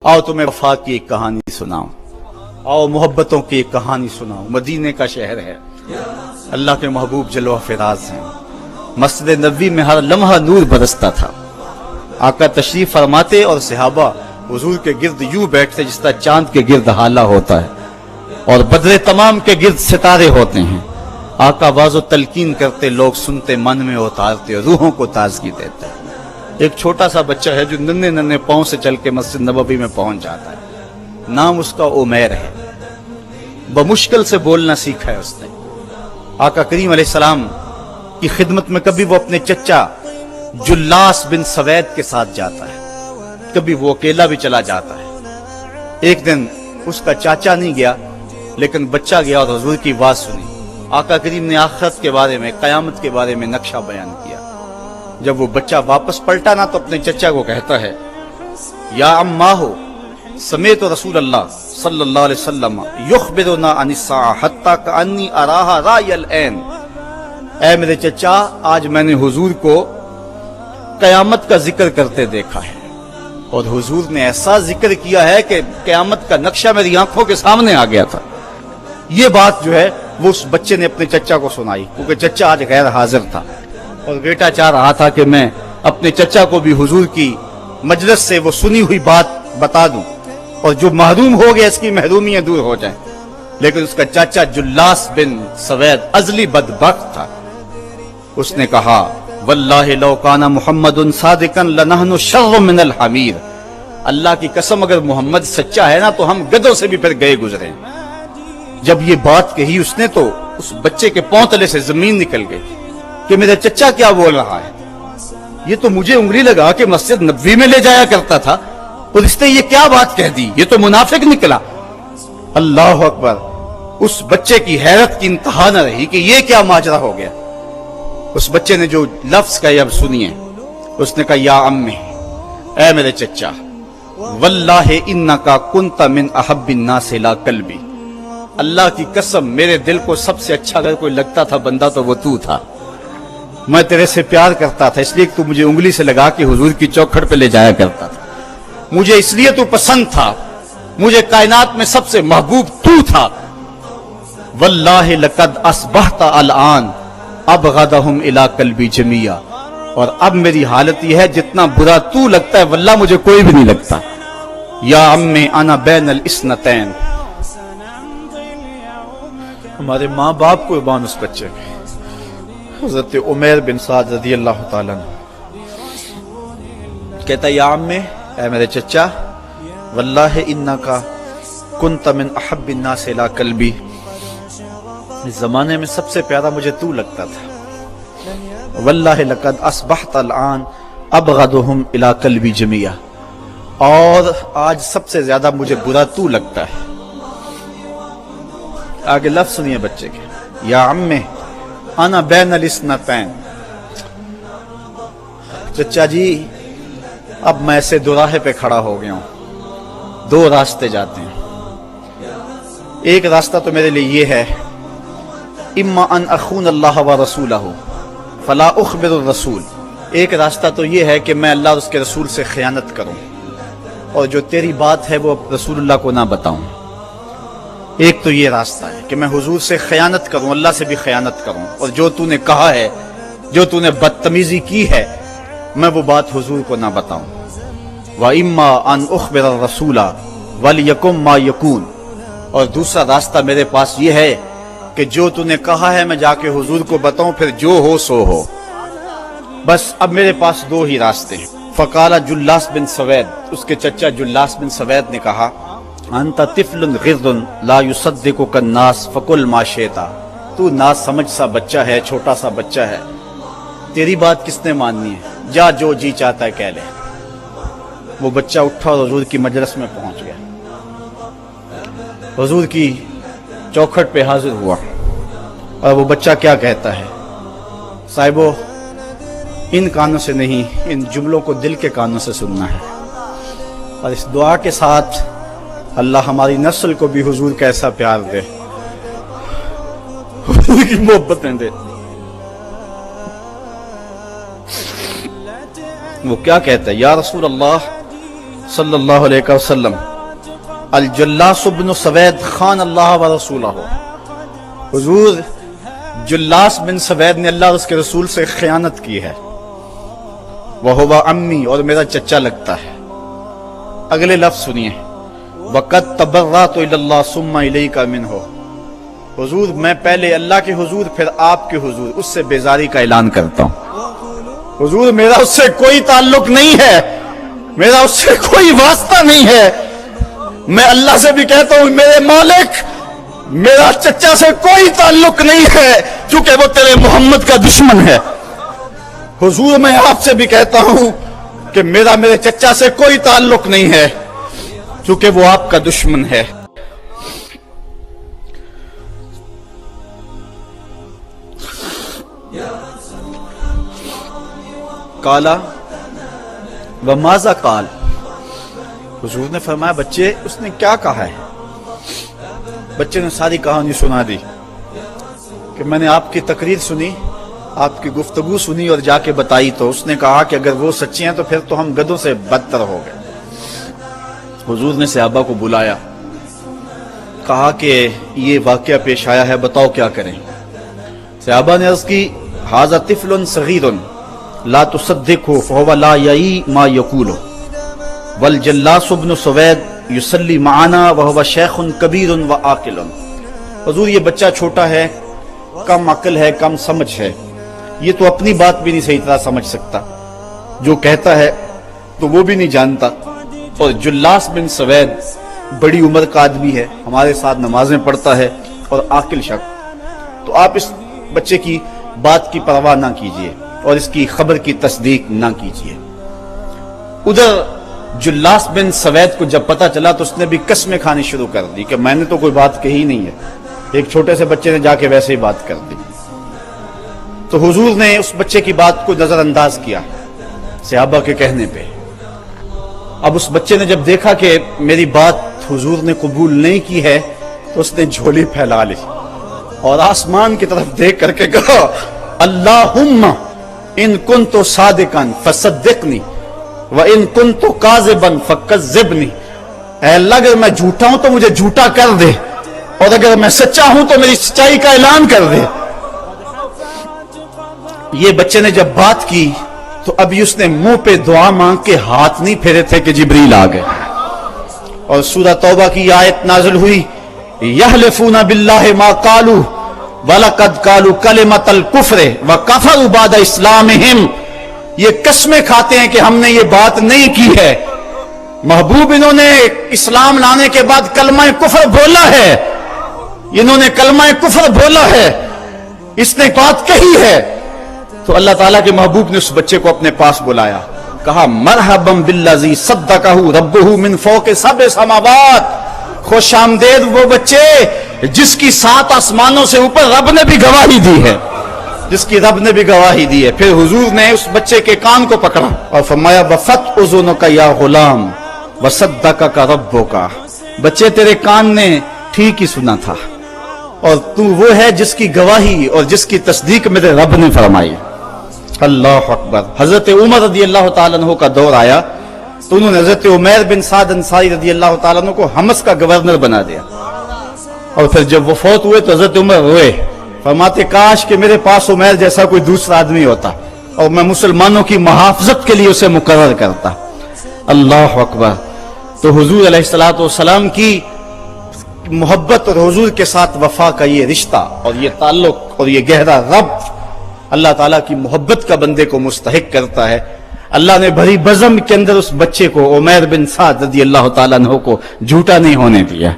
آؤ تمہیں وفا کی ایک کہانی سناؤں، آؤ محبتوں کی ایک کہانی سناؤں۔ مدینے کا شہر ہے، اللہ کے محبوب جلوہ فراز ہیں۔ مسجد نبوی میں ہر لمحہ نور برستا تھا۔ آقا تشریف فرماتے اور صحابہ حضور کے گرد یوں بیٹھتے جس طرح چاند کے گرد ہالہ ہوتا ہے اور بدر تمام کے گرد ستارے ہوتے ہیں۔ آقا واز و تلقین کرتے، لوگ سنتے، من میں اتارتے، روحوں کو تازگی دیتے۔ ایک چھوٹا سا بچہ ہے جو ننھے ننھے پاؤں سے چل کے مسجد نبوی میں پہنچ جاتا ہے۔ نام اس کا عمیر ہے۔ بمشکل سے بولنا سیکھا ہے اس نے۔ آقا کریم علیہ السلام کی خدمت میں کبھی وہ اپنے چچا جلاس بن سوید کے ساتھ جاتا ہے، کبھی وہ اکیلا بھی چلا جاتا ہے۔ ایک دن اس کا چاچا نہیں گیا لیکن بچہ گیا اور حضور کی بات سنی۔ آقا کریم نے آخرت کے بارے میں، قیامت کے بارے میں نقشہ بیان کیا۔ جب وہ بچہ واپس پلٹا نا تو اپنے چچا کو کہتا ہے، یا اماہو سمیت رسول اللہ صلی اللہ علیہ وسلم یخبرنا عن الساعہ حتی کانی اراہا رای العین۔ اے میرے چچا، آج میں نے حضور کو قیامت کا ذکر کرتے دیکھا ہے، اور حضور نے ایسا ذکر کیا ہے کہ قیامت کا نقشہ میری آنکھوں کے سامنے آ گیا تھا۔ یہ بات جو ہے وہ اس بچے نے اپنے چچا کو سنائی، کیونکہ چچا آج غیر حاضر تھا اور بیٹا چاہ رہا تھا کہ میں اپنے چچا کو بھی حضور کی مجلس سے وہ سنی ہوئی بات بتا دوں اور جو محروم ہو گیا اس کی محرومیاں دور ہو جائیں۔ لیکن اس کا چاچا جلاس بن سوید ازلی بدبخت تھا۔ اس نے کہا، واللہ لو کان محمد صادقا لنحن شر من الحمیر۔ اللہ کی قسم اگر محمد سچا ہے نا تو ہم گدھوں سے بھی پھر گئے گزرے۔ جب یہ بات کہی اس نے تو اس بچے کے پاؤں تلے سے زمین نکل گئی کہ میرا چچا کیا بول رہا ہے۔ یہ تو مجھے انگلی لگا کہ مسجد نبوی میں لے جایا کرتا تھا اور اس نے یہ کیا بات کہہ دی، یہ تو منافق نکلا۔ اللہ اکبر! اس بچے کی حیرت کی انتہا نہ رہی کہ یہ کیا ماجرا ہو گیا۔ اس بچے نے جو لفظ کہے اب سنیے۔ اس نے کہا، یا امی، اے میرے چچا، واللہ انکا کنت من احب الناس الی قلبی۔ اللہ کی قسم میرے دل کو سب سے اچھا اگر کوئی لگتا تھا بندہ تو وہ تو تھا۔ میں تیرے سے پیار کرتا تھا، اس لیے تو مجھے انگلی سے لگا کے حضور کی چوکھٹ پہ لے جایا کرتا تھا۔ مجھے اس لیے تو پسند تھا، مجھے کائنات میں سب سے محبوب تو تھا۔ واللہ لقد اصبحت الان ابغضهم الی قلبی جمیعا۔ اور اب میری حالت یہ ہے جتنا برا تو لگتا ہے واللہ مجھے کوئی بھی نہیں لگتا۔ یا امی انا بین الاثنتین۔ ہمارے ماں باپ کو بان اس بچے کے حضرت عمیر بن سعد رضی اللہ تعالیٰ عنہ کہتا ہے، یا امی، اے میرے چچا، واللہ انکا کنت من احب الناس الی قلبی۔ اس زمانے میں سب سے پیارا مجھے تو لگتا تھا۔ واللہ لقد اصبحت الان ابغضهم الی قلبی جمیعا۔ اور آج سب سے زیادہ مجھے برا تو لگتا ہے۔ آگے لفظ سنیے بچے کے، یا امی انا بین الاثنتین۔ چچا جی، اب میں ایسے دو راہے پہ کھڑا ہو گیا ہوں، دو راستے جاتے ہیں۔ ایک راستہ تو میرے لیے یہ ہے، اما ان اخون اللہ و رسولہ فلا اخبر الرسول۔ ایک راستہ تو یہ ہے کہ میں اللہ اور اس کے رسول سے خیانت کروں اور جو تیری بات ہے وہ رسول اللہ کو نہ بتاؤں۔ ایک تو یہ راستہ ہے کہ میں حضور سے خیانت کروں، اللہ سے بھی خیانت کروں، اور جو تو نے کہا ہے، جو تو نے بدتمیزی کی ہے، میں وہ بات حضور کو نہ بتاؤں۔ وَإِمَّا أَنْ أُخْبِرَ الرَّسُولَ وَلْيَكُنْ مَا يَكُونُ۔ اور دوسرا راستہ میرے پاس یہ ہے کہ جو تو نے کہا ہے میں جا کے حضور کو بتاؤں، پھر جو ہو سو ہو۔ بس اب میرے پاس دو ہی راستے ہیں۔ فقال جلاس بن سوید، اس کے چچا جلاس بن سوید نے کہا، انت طفل غض لا یصدقک الناس فقل ما شئت۔ تو نا سمجھ سا بچہ ہے، چھوٹا سا بچہ ہے، تیری بات کس نے ماننی ہے، جا جو جی چاہتا ہے کہہ لے۔ وہ بچہ اٹھا اور حضور کی مجلس میں پہنچ گیا، حضور کی چوکھٹ پہ حاضر ہوا، اور وہ بچہ کیا کہتا ہے، صاحبو ان کانوں سے نہیں، ان جملوں کو دل کے کانوں سے سننا ہے، اور اس دعا کے ساتھ اللہ ہماری نسل کو بھی حضور کا ایسا پیار دے، حضور کی محبتیں دے۔ وہ کیا کہتا ہے، یا رسول اللہ صلی اللہ علیہ وسلم الجلاس بن سوید خان اللہ و رسولہ، حضور جلاس بن سوید نے اللہ اور اس کے رسول سے خیانت کی ہے، وہو امی، اور میرا چچا لگتا ہے۔ اگلے لفظ سنیے، وَقَدْ تَبَرَّأْتُ إِلَى اللَّهِ ثُمَّ إِلَيْكَ مِنْهُ، حضور میں پہلے اللہ کے حضور پھر آپ کے حضور اس سے بیزاری کا اعلان کرتا ہوں۔ حضور میرا اس سے کوئی تعلق نہیں ہے، میرا اس سے کوئی واسطہ نہیں ہے، میں اللہ سے بھی کہتا ہوں میرے مالک میرا چچا سے کوئی تعلق نہیں ہے کیونکہ وہ تیرے محمد کا دشمن ہے۔ حضور میں آپ سے بھی کہتا ہوں کہ میرا میرے چچا سے کوئی تعلق نہیں ہے کیونکہ وہ آپ کا دشمن ہے۔ کالا وماذا قال، حضور نے فرمایا بچے اس نے کیا کہا ہے؟ بچے نے ساری کہانی سنا دی کہ میں نے آپ کی تقریر سنی، آپ کی گفتگو سنی اور جا کے بتائی تو اس نے کہا کہ اگر وہ سچے ہیں تو پھر تو ہم گدھوں سے بدتر ہو گئے۔ حضور نے صحابہ کو بلایا، کہا کہ یہ واقعہ پیش آیا ہے، بتاؤ کیا کریں؟ صحابہ نے عرض کی ھذا طفل صغیر لا تصدقه فهو لا یعی ما یقول والجلاس بن سوید یصلی معنا وهو شیخ کبیر وعاقل، حضور یہ بچہ چھوٹا ہے، کم عقل ہے، کم سمجھ ہے، یہ تو اپنی بات بھی نہیں صحیح طرح سمجھ سکتا، جو کہتا ہے تو وہ بھی نہیں جانتا، اور جلاس بن سوید بڑی عمر کا آدمی ہے، ہمارے ساتھ نمازیں پڑھتا ہے اور عاقل شخص، تو آپ اس بچے کی بات کی پرواہ نہ کیجیے اور اس کی خبر کی تصدیق نہ کیجیے۔ ادھر جلاس بن سوید کو جب پتا چلا تو اس نے بھی قسمیں کھانی شروع کر دی کہ میں نے تو کوئی بات کہی نہیں ہے، ایک چھوٹے سے بچے نے جا کے ویسے ہی بات کر دی۔ تو حضور نے اس بچے کی بات کو نظر انداز کیا صحابہ کے کہنے پہ۔ اب اس بچے نے جب دیکھا کہ میری بات حضور نے قبول نہیں کی ہے تو اس نے جھولی پھیلا لی اور آسمان کی طرف دیکھ کر کے کہا اللہم ان کنت صادقا فصدقنی وان کنت کاذبا فکذبنی، اے اللہ اگر میں جھوٹا ہوں تو مجھے جھوٹا کر دے اور اگر میں سچا ہوں تو میری سچائی کا اعلان کر دے۔ یہ بچے نے جب بات کی تو ابھی اس نے منہ پہ دعا مانگ کے ہاتھ نہیں پھیرے تھے کہ جبریل آ گئے، اور سورہ توبہ کی آیت نازل ہوئی یحلفون باللہ ما قالوا وَلَقَدْ قَالُوا كَلِمَةَ الْكُفْرِ وَكَفَرُوا بَعْدَ اسْلَامِهِمْ، یہ قسمیں کھاتے ہیں کہ ہم نے یہ بات نہیں کی ہے، محبوب انہوں نے اسلام لانے کے بعد کلمہ کفر بولا ہے، انہوں نے کلمہ کفر بولا ہے، اس نے بات کہی ہے۔ تو اللہ تعالیٰ کے محبوب نے اس بچے کو اپنے پاس بلایا، کہا مرحبا بالذی صدقہ ربہ من فوق سبع سماوات، خوش آمدید وہ بچے جس کی 7 آسمانوں سے اوپر رب نے بھی گواہی دی ہے، جس کی رب نے بھی گواہی دی ہے۔ پھر حضور نے اس بچے کے کان کو پکڑا اور فرمایا وفت اذنک یا غلام وصدقک ربک، بچے تیرے کان نے ٹھیک ہی سنا تھا اور تو وہ ہے جس کی گواہی اور جس کی تصدیق میرے رب نے فرمائی۔ اللہ اکبر۔ حضرت عمر رضی اللہ تعالیٰ عنہ کا دور آیا تو انہوں نے حضرت عمیر بن سعد انصاری رضی اللہ تعالیٰ عنہ کو حمص کا گورنر بنا دیا، اور پھر جب وہ فوت ہوئے تو حضرت عمر روئے، فرماتے کاش کہ میرے پاس عمیر جیسا کوئی دوسرا آدمی ہوتا اور میں مسلمانوں کی محافظت کے لیے اسے مقرر کرتا۔ اللہ اکبر۔ تو حضور علیہ الصلوۃ والسلام کی محبت اور حضور کے ساتھ وفا کا یہ رشتہ اور یہ تعلق اور یہ گہرا ربط اللہ تعالیٰ کی محبت کا بندے کو مستحق کرتا ہے۔ اللہ نے بھری بزم کے اندر اس بچے کو عمیر بن سعد رضی اللہ تعالیٰ عنہ کو جھوٹا نہیں ہونے دیا۔